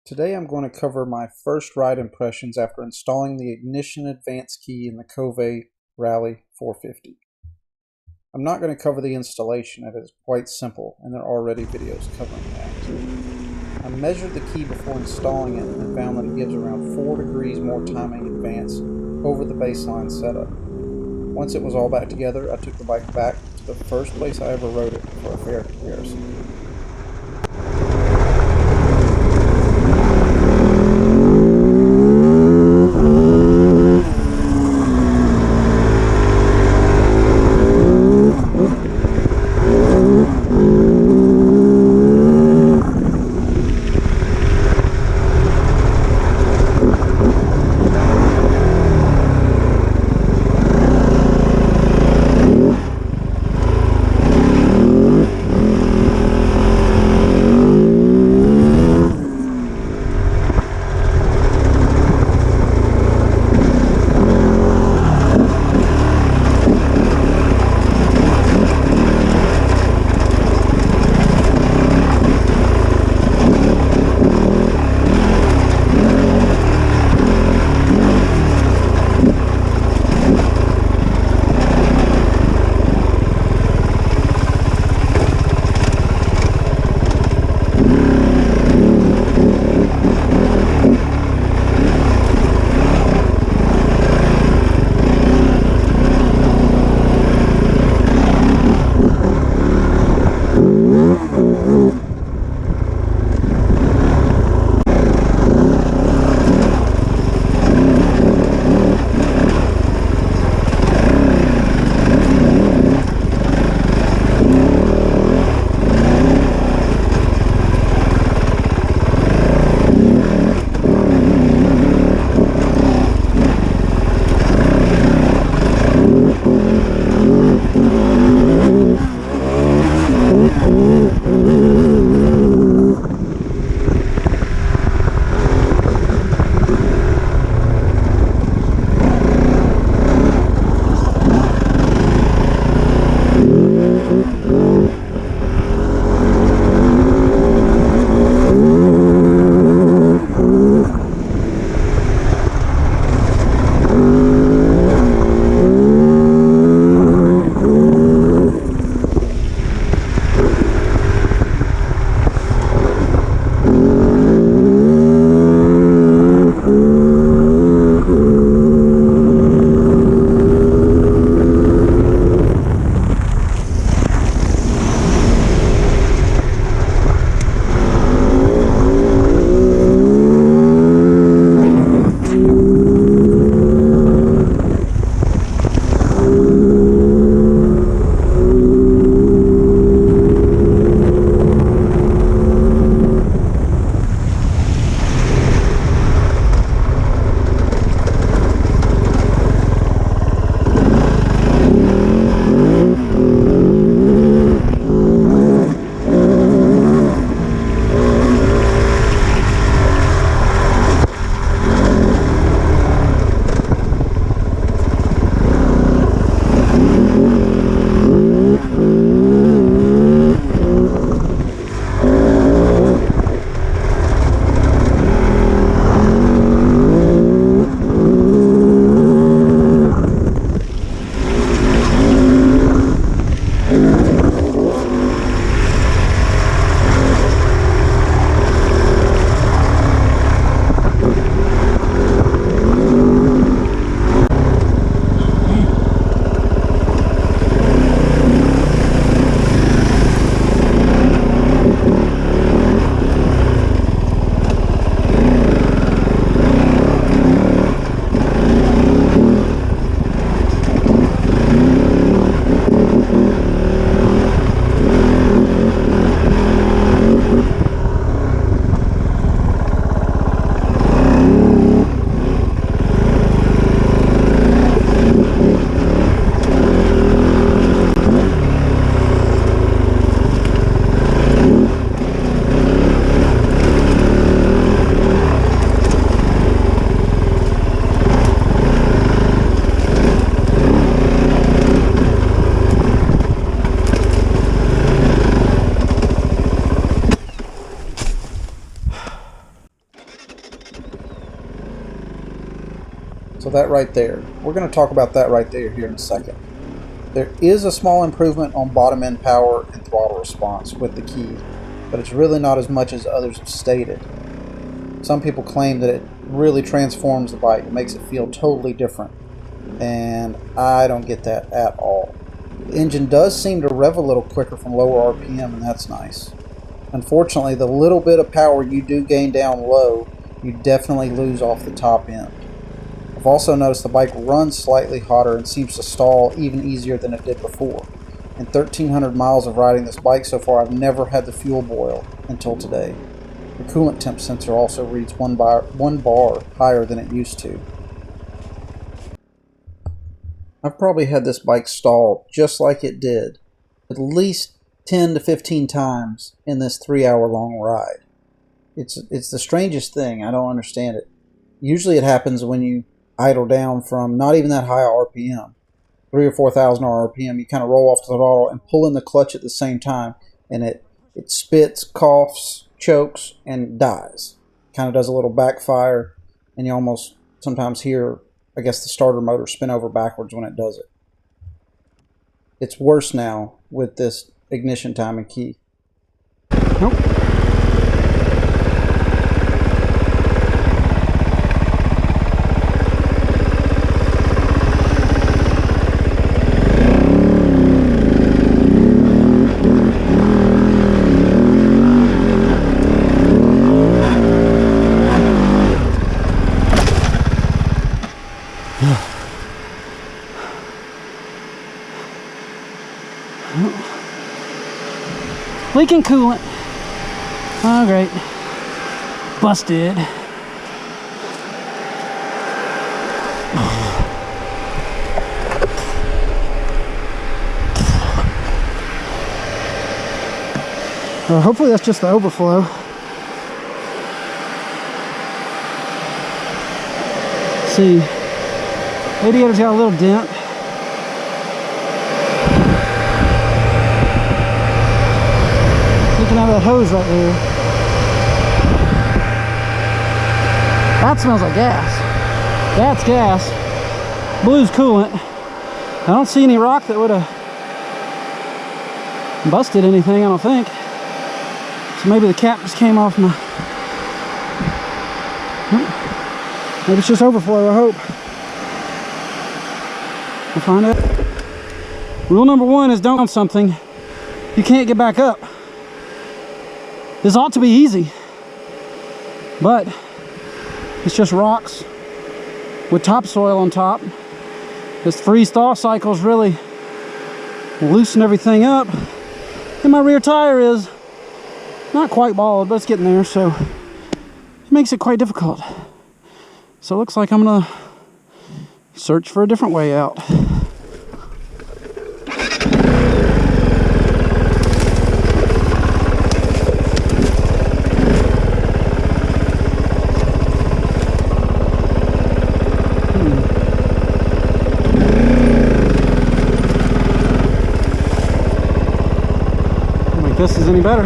Today I'm going to cover my first ride impressions after installing the ignition advance key in the Kove Rally 450. I'm not going to cover the installation, it is quite simple and there are already videos covering that. I measured the key before installing it and found that it gives around 4 degrees more timing advance over the baseline setup. Once it was all back together, I took the bike back to the first place I ever rode it for a fair comparison. So that right there, we're going to talk about that right there here in a second. There is a small improvement on bottom end power and throttle response with the key, but it's really not as much as others have stated. Some people claim that it really transforms the bike. It makes it feel totally different, and I don't get that at all. The engine does seem to rev a little quicker from lower RPM, and that's nice. Unfortunately, the little bit of power you do gain down low, you definitely lose off the top end. I've also noticed the bike runs slightly hotter and seems to stall even easier than it did before. In 1,300 miles of riding this bike so far, I've never had the fuel boil until today. The coolant temp sensor also reads one bar higher than it used to. I've probably had this bike stall just like it did at least 10 to 15 times in this 3-hour long ride. It's the strangest thing. I don't understand it. Usually it happens when you idle down from not even that high RPM, 3,000 or 4,000 RPM. You kind of roll off the throttle and pull in the clutch at the same time, and it spits, coughs, chokes, and dies. Kind of does a little backfire, and you almost sometimes hear, I guess, the starter motor spin over backwards when it does it. It's worse now with this ignition time and key. Nope. Leaking coolant. Oh, great. Busted. Well, hopefully that's just the overflow. Let's see. Radiator's got a little dent. Out of that hose right there. That smells like gas. That's gas. Blue's coolant. I don't see any rock that would have busted anything, I don't think. So maybe the cap just came off my... Maybe it's just overflow, I hope. We'll find out. Rule number 1 is don't do something you can't get back up. This ought to be easy, but it's just rocks with topsoil on top. This freeze-thaw cycle's really loosened everything up, and my rear tire is not quite bald, but it's getting there, so it makes it quite difficult. So it looks like I'm gonna search for a different way out. This is any better.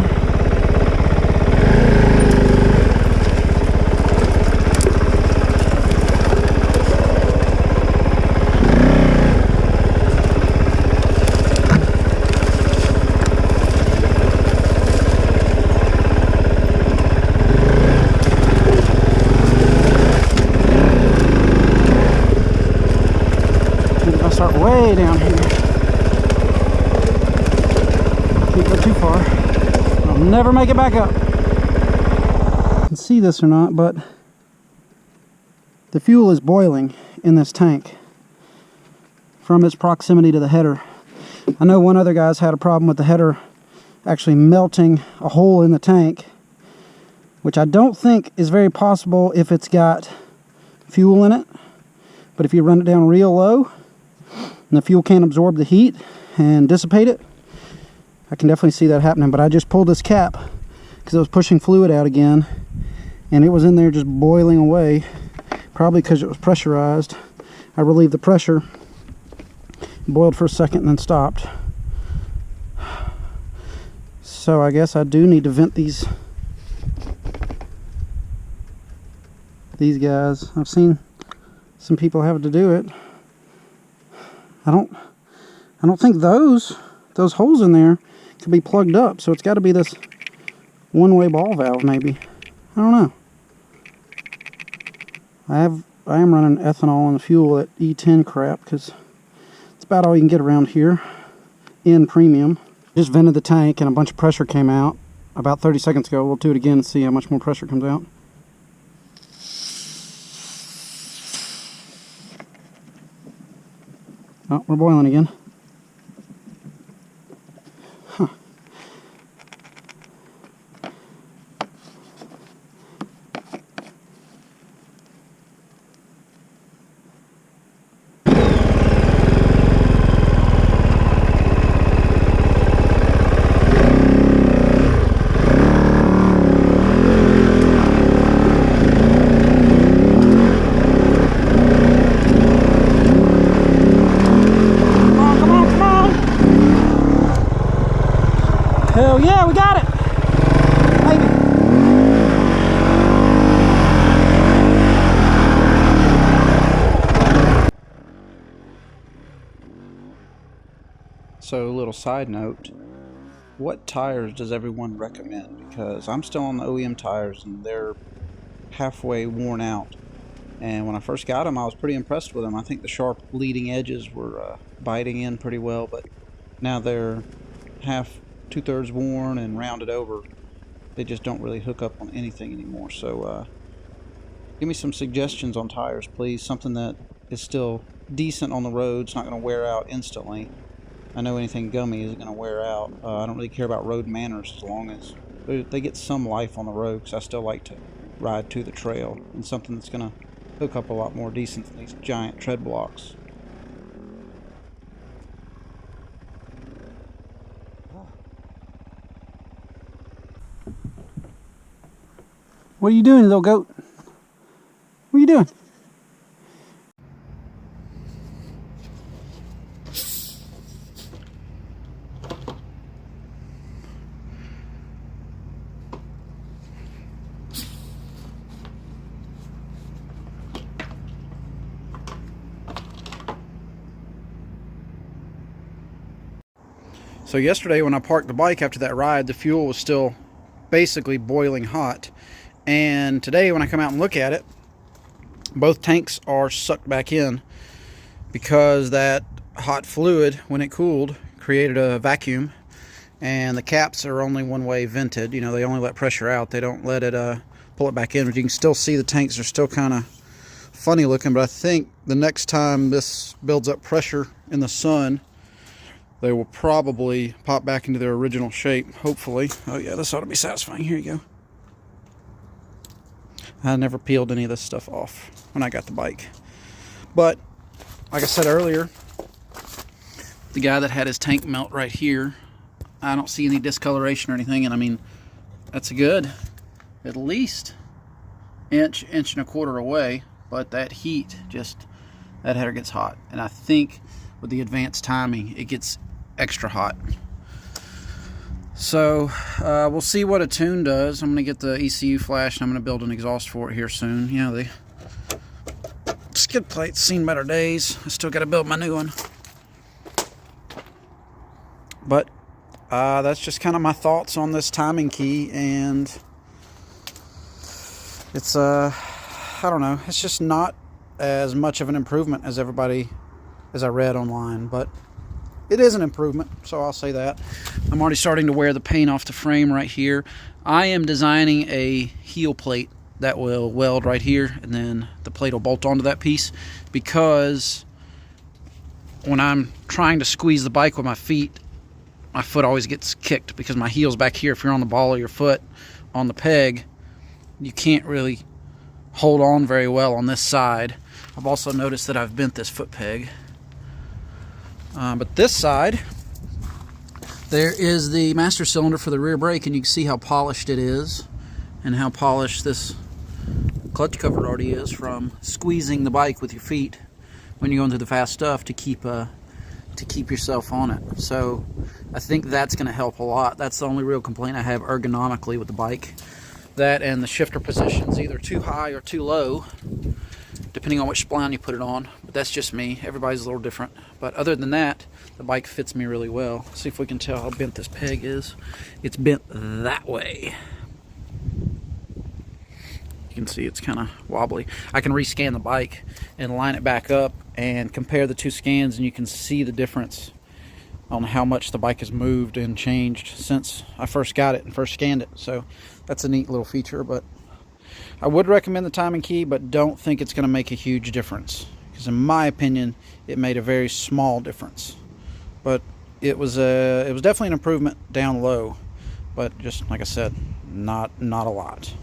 Maybe I'll start way down here. Can't go too far. I'll never make it back up. You can see this or not, but the fuel is boiling in this tank from its proximity to the header. I know one other guy's had a problem with the header actually melting a hole in the tank, which I don't think is very possible if it's got fuel in it. But if you run it down real low and the fuel can't absorb the heat and dissipate it, I can definitely see that happening. But I just pulled this cap because I was pushing fluid out again, and it was in there just boiling away, probably because it was pressurized. I relieved the pressure, boiled for a second, and then stopped. So I guess I do need to vent these guys. I've seen some people have to do it. I don't think those holes in there could be plugged up, so it's got to be this one-way ball valve maybe. I don't know. I am running ethanol in the fuel at E10 crap because it's about all you can get around here in premium. Just vented the tank and a bunch of pressure came out about 30 seconds ago. We'll do it again and see how much more pressure comes out. Oh, we're boiling again. Huh. Hell yeah, we got it! Maybe. So, a little side note, what tires does everyone recommend? Because I'm still on the OEM tires and they're halfway worn out. And when I first got them, I was pretty impressed with them. I think the sharp leading edges were biting in pretty well, but now they're two-thirds worn and rounded over. They just don't really hook up on anything anymore. So give me some suggestions on tires, please. Something that is still decent on the road. It's not going to wear out instantly. I know anything gummy isn't going to wear out. I don't really care about road manners as long as they get some life on the road, because I still like to ride to the trail, and something that's going to hook up a lot more decent than these giant tread blocks. What are you doing, little goat? What are you doing? So yesterday when I parked the bike after that ride, the fuel was still basically boiling hot. And today when I come out and look at it, both tanks are sucked back in because that hot fluid, when it cooled, created a vacuum, and the caps are only one-way vented. You know, they only let pressure out. They don't let it pull it back in. But you can still see the tanks are still kind of funny looking. But I think the next time this builds up pressure in the sun, they will probably pop back into their original shape, hopefully. Oh yeah, this ought to be satisfying. Here you go. I never peeled any of this stuff off when I got the bike. But, like I said earlier, the guy that had his tank melt right here, I don't see any discoloration or anything, and I mean, that's a good, at least inch and a quarter away, but that heat that header gets hot. And I think with the advanced timing, it gets extra hot. So we'll see what a tune does. I'm going to get the ECU flash and I'm going to build an exhaust for it here soon. You know, the skid plate's seen better days. I still got to build my new one. But that's just kind of my thoughts on this timing key, and it's I don't know, it's just not as much of an improvement as I read online, but it is an improvement, so I'll say that. I'm already starting to wear the paint off the frame right here. I am designing a heel plate that will weld right here, and then the plate will bolt onto that piece, because when I'm trying to squeeze the bike with my feet, my foot always gets kicked because my heel's back here. If you're on the ball of your foot on the peg, you can't really hold on very well on this side. I've also noticed that I've bent this foot peg. But this side, there is the master cylinder for the rear brake, and you can see how polished it is and how polished this clutch cover already is from squeezing the bike with your feet when you're going through the fast stuff to keep yourself on it. So I think that's going to help a lot. That's the only real complaint I have ergonomically with the bike. That and the shifter position's either too high or too low. depending on which spline you put it on. But that's just me. Everybody's a little different. But other than that, the bike fits me really well. See if we can tell how bent this peg is. It's bent that way. You can see it's kind of wobbly. I can rescan the bike and line it back up and compare the two scans, and you can see the difference on how much the bike has moved and changed since I first got it and first scanned it. So that's a neat little feature. But I would recommend the timing key, but don't think it's going to make a huge difference, because in my opinion it made a very small difference. But it was definitely an improvement down low, but just like I said, not a lot.